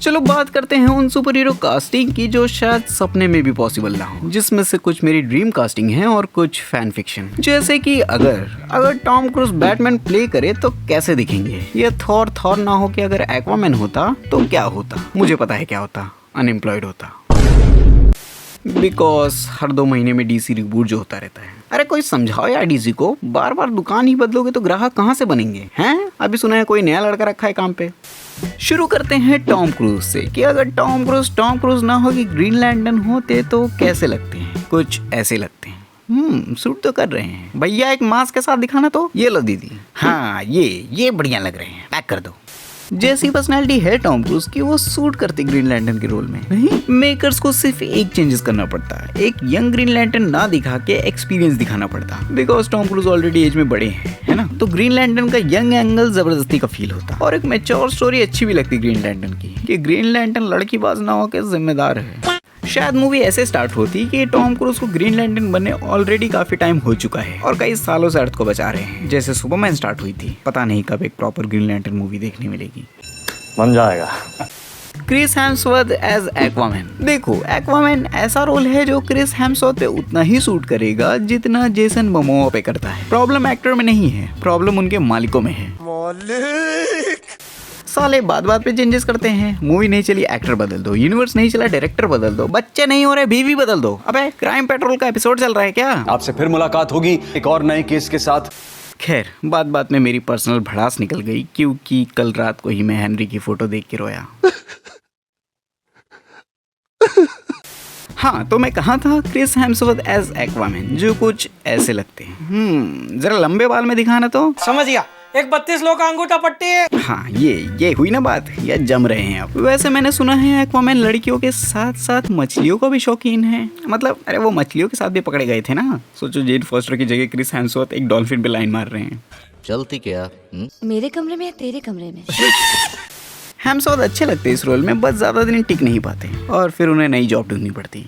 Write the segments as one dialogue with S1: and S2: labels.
S1: चलो बात करते हैं उन सुपर हीरो कास्टिंग की जो शायद सपने में भी पॉसिबल ना हो, जिसमें से कुछ मेरी ड्रीम कास्टिंग है और कुछ फैन फिक्शन। जैसे कि अगर टॉम क्रूज बैटमैन प्ले करे तो कैसे दिखेंगे। ये थॉर ना हो कि अगर एक्वामैन होता तो क्या होता। मुझे पता है क्या होता, अनएम्प्लॉयड होता। बिकॉज हर 2 महीने में डीसी रिबूट जो होता रहता है। अरे कोई समझाओ यार डीसी को, बार बार दुकान ही बदलोगे तो ग्राहक कहाँ से बनेंगे हैं। अभी सुना है कोई नया लड़का रखा है काम पे। शुरू करते हैं टॉम क्रूज से कि अगर टॉम क्रूज ना हो कि ग्रीन लैंटर्न होते तो कैसे लगते हैं। कुछ ऐसे लगते हैं। सूट तो कर रहे हैं भैया, एक मास्क के साथ दिखाना तो। ये लो दीदी, हाँ ये बढ़िया लग रहे हैं, पैक कर दो। जैसी पर्सनालिटी है टॉम क्रूज की, वो सूट करती ग्रीन लैंटर्न के रोल में। नहीं, मेकर्स को सिर्फ एक चेंजेस करना पड़ता है, एक यंग ग्रीन लैंटर्न ना दिखा के एक्सपीरियंस दिखाना पड़ता। Because Tom Cruise already age में बड़े हैं, है ना। तो ग्रीन लैंटर्न का यंग एंगल जबरदस्ती का फील होता। और एक मैच्योर स्टोरी अच्छी भी लगती ग्रीन लैंटर्न की, कि ग्रीन लैंटर्न लड़कीबाज ना हो के जिम्मेदार है। शायद मूवी ऐसे स्टार्ट होती कि टॉम क्रूज को ग्रीन लैंटर्न बनने ऑलरेडी काफी टाइम हो चुका है और कई सालों से अर्थ को बचा रहे हैं, जैसे सुपरमैन स्टार्ट हुई थी। पता नहीं कब एक प्रॉपर ग्रीन लैंटर्न मूवी देखने मिलेगी।
S2: बन जाएगा।
S1: Chris Hemsworth as Aquaman. देखो, एक्वामैन ऐसा रोल है जो क्रिस हेम्सवर्थ पे उतना ही सूट करेगा जितना जेसन मोमोआ पे करता है। प्रॉब्लम एक्टर में नहीं है, प्रॉब्लम उनके मालिकों में है। साले बात पे चेंजेस करते हैं। मूवी नहीं चली, एक्टर बदल दो। यूनिवर्स नहीं चला, डायरेक्टर बदल दो। बच्चे नहीं हो रहे, बीवी बदल दो। अबे क्राइम पेट्रोल का एपिसोड चल रहा है क्या?
S2: आपसे फिर मुलाकात होगी एक और नए केस के साथ।
S1: खैर, बात में मेरी पर्सनल भड़ास निकल गई, क्योंकि कल रात को ही मैं हेनरी की फोटो देख के रोया। हाँ, तो मैं कहा था क्रिस हेम्सवर्थ एज एक्वामैन, जो कुछ ऐसे लगते हैं। जरा लंबे बाल में दिखाना तो।
S3: समझ गया, एक 32 लोग का अंगूठा पट्टी है।
S1: हाँ, ये हुई ना बात, ये जम रहे हैं अब। वैसे मैंने सुना है एक्वामैन लड़कियों के साथ साथ मछलियों का भी शौकीन है। मतलब अरे वो मछलियों के साथ भी पकड़े गए थे ना। सोचो जेन फॉस्टर की जगह क्रिस हेम्सवर्थ एक डॉल्फिन पे लाइन मार रहे हैं।
S4: चलती क्या?
S5: मेरे कमरे में या तेरे कमरे में?
S1: हेम्सवर्थ अच्छे लगते इस रोल में, बस ज्यादा दिन टिक नहीं पाते और फिर उन्हें नई जॉब ढूंढनी पड़ती।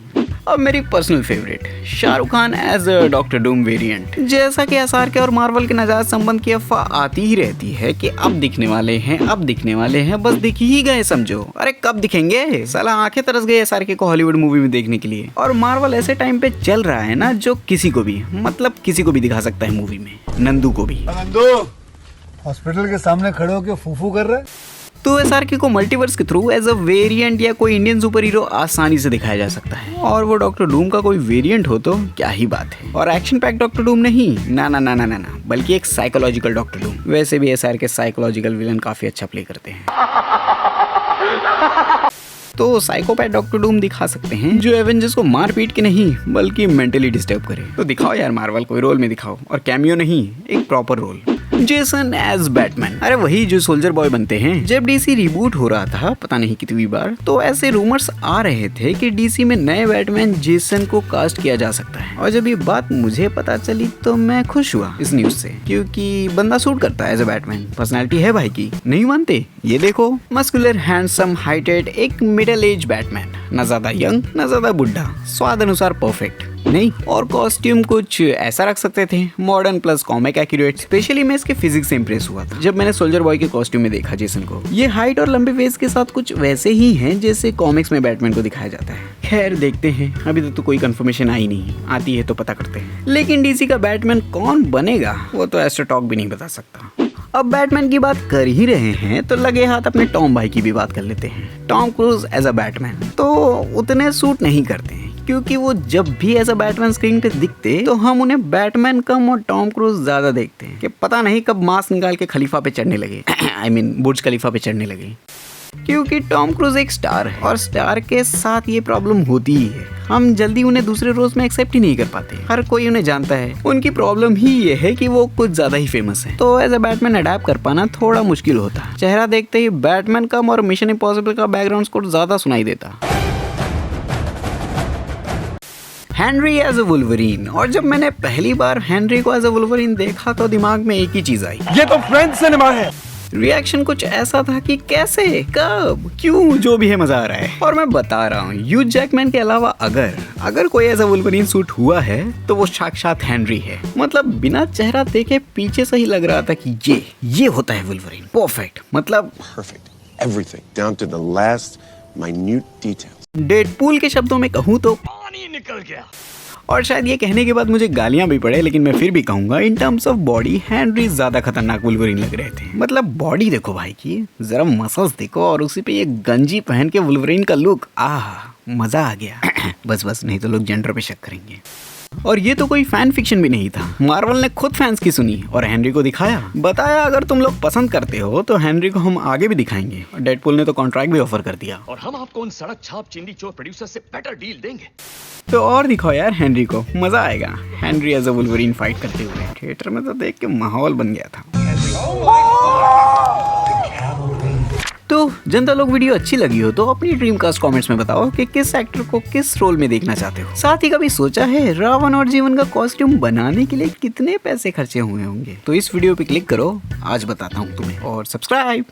S1: अब मेरी personal favourite, Shahrukh Khan as doctor Doom variant. जैसा कि एसआर के और मार्वल के नाजायज संबंध की अफवाह आती ही रहती है कि अब दिखने वाले हैं, बस दिख ही गए समझो। अरे कब दिखेंगे? साला आंखें तरस गई एसआर के को हॉलीवुड मूवी में देखने के लिए। और मार्वल ऐसे टाइम पे चल रहा है ना जो किसी को भी दिखा सकता है मूवी में। नंदू को भी।
S6: नंदू हॉस्पिटल के सामने खड़े होकर फूफू कर रहे।
S1: तो एसआरके को मल्टीवर्स के थ्रू एज अ वेरिएंट या कोई इंडियन सुपर हीरो आसानी से दिखाया जा सकता है। और वो डॉक्टर डूम का कोई वेरिएंट हो तो क्या ही बात है। और एक्शन पैक डॉक्टर डूम नहीं, ना, बल्कि एक साइकोलॉजिकल डॉक्टर डूम। वैसे भी एसआरके साइकोलॉजिकल विलन काफी अच्छा प्ले करते हैं। तो साइकोपैथ डॉक्टर डूम दिखा सकते हैं, जो एवेंजर्स को मार पीट के नहीं बल्कि मेंटली डिस्टर्ब करे। तो दिखाओ यार मार्वल, कोई रोल में दिखाओ, और कैमियो नहीं, एक proper role. Jason as Batman. अरे वही जो सोल्जर बॉय बनते हैं। जब डीसी रिबूट हो रहा था, पता नहीं कितनी बार, तो ऐसे रूमर्स आ रहे थे कि डीसी में नए बैटमैन जेसन को कास्ट किया जा सकता है। और जब ये बात मुझे पता चली तो मैं खुश हुआ इस न्यूज से, क्योंकि बंदा सूट करता है एज अ बैटमैन। पर्सनालिटी है भाई की, नहीं मानते? ये देखो, मस्कुलर, हैंडसम, हाइटेड, एक मिडिल एज बैटमैन। ना ज्यादा यंग ना ज्यादा बुढ़ा, स्वाद अनुसार परफेक्ट। नहीं, और कॉस्ट्यूम कुछ ऐसा रख सकते थे, modern plus comic accurate. Specially मैं इसके फिजिक्स से इंप्रेस हुआ था जब मैंने सोल्जर बॉय के कॉस्ट्यूम में देखा जेसन को। ये हाइट और लंबे फेस के साथ कुछ वैसे ही हैं जैसे कॉमिक्स में बैटमैन को दिखाया जाता है। खैर देखते हैं, अभी तक तो कोई कंफर्मेशन आई नहीं, आती है तो पता करते हैं। लेकिन डीसी का बैटमैन कौन बनेगा वो तो एस्ट्रो टॉक भी नहीं बता सकता। अब बैटमैन की बात कर ही रहे हैं तो लगे हाथ अपने टॉम भाई की भी बात कर लेते हैं। Tom Cruise as a Batman तो उतने सूट नहीं करते हैं, क्योंकि वो जब भी एज अ बैटमैन स्क्रीन पे दिखते तो हम उन्हें बैटमैन कम और टॉम क्रूज ज्यादा देखते हैं कि पता नहीं कब मास्क निकाल के खलीफा पे चढ़ने लगे। I mean, बुर्ज खलीफा पे चढ़ने लगे। क्योंकि टॉम क्रूज एक स्टार है और स्टार के साथ ये प्रॉब्लम होती ही है, हम जल्दी उन्हें दूसरे रोल्स में एक्सेप्ट ही नहीं कर पाते। हर कोई उन्हें जानता है। उनकी प्रॉब्लम ही ये है कि वो कुछ ज्यादा ही फेमस है, तो एज अ बैटमैन अडैप्ट कर पाना थोड़ा मुश्किल होता। चेहरा देखते ही बैटमैन कम और मिशन इम्पॉसिबल का बैकग्राउंड स्कोर ज्यादा सुनाई देता। Henry as a Wolverine. और जब मैंने पहली बार हेनरी को एज अ वुल्वरीन देखा तो दिमाग में एक ही चीज आई,
S6: ये तो फ्रेंच सिनेमा है।
S1: रिएक्शन कुछ ऐसा था कि कैसे, कब, क्यों, जो भी है मजा आ रहा है। और मैं बता रहा हूँ, ह्यू जैकमैन के अलावा अगर कोई एज अ वुल्वरीन सूट हुआ है तो वो साक्षात हेनरी है। मतलब बिना चेहरा देखे पीछे से ही लग रहा था कि ये होता है वुल्वरीन। परफेक्ट, मतलब
S4: everything down to the last minute details.
S1: Deadpool के शब्दों में कहूँ तो पानी निकल गया। और शायद ये कहने के बाद मुझे गालियां भी पड़े, लेकिन मैं फिर भी कहूंगा in terms of body Henry ज्यादा खतरनाक वुल्वरीन लग रहे थे। मतलब बॉडी देखो भाई की, जरा मसल्स देखो और उसी पे ये गंजी पहन के वुल्वरीन का लुक, मजा आ गया। बस नहीं तो लोग जेंडर पे शक करेंगे। और ये तो कोई फैन फिक्शन भी नहीं था, मार्वल ने खुद फैंस की सुनी और हेनरी को दिखाया, बताया अगर तुम लोग पसंद करते हो तो हेनरी को हम आगे भी दिखाएंगे। और डेडपूल ने तो कॉन्ट्रैक्ट भी ऑफर कर दिया और हम आपको उन सड़क छाप चिंदी चोर प्रोड्यूसर से बेटर डील देंगे। तो और दिखाओ यार हेनरी को, मजा आएगा। Henry as a Wolverine fight करते हुए थिएटर में तो देख के माहौल बन गया था। तो जनता लोग, वीडियो अच्छी लगी हो तो अपनी ड्रीम कास्ट कमेंट्स में बताओ कि किस एक्टर को किस रोल में देखना चाहते हो। साथ ही कभी सोचा है रावण और जीवन का कॉस्ट्यूम बनाने के लिए कितने पैसे खर्चे हुए होंगे? तो इस वीडियो पे क्लिक करो, आज बताता हूँ तुम्हें। और सब्सक्राइब।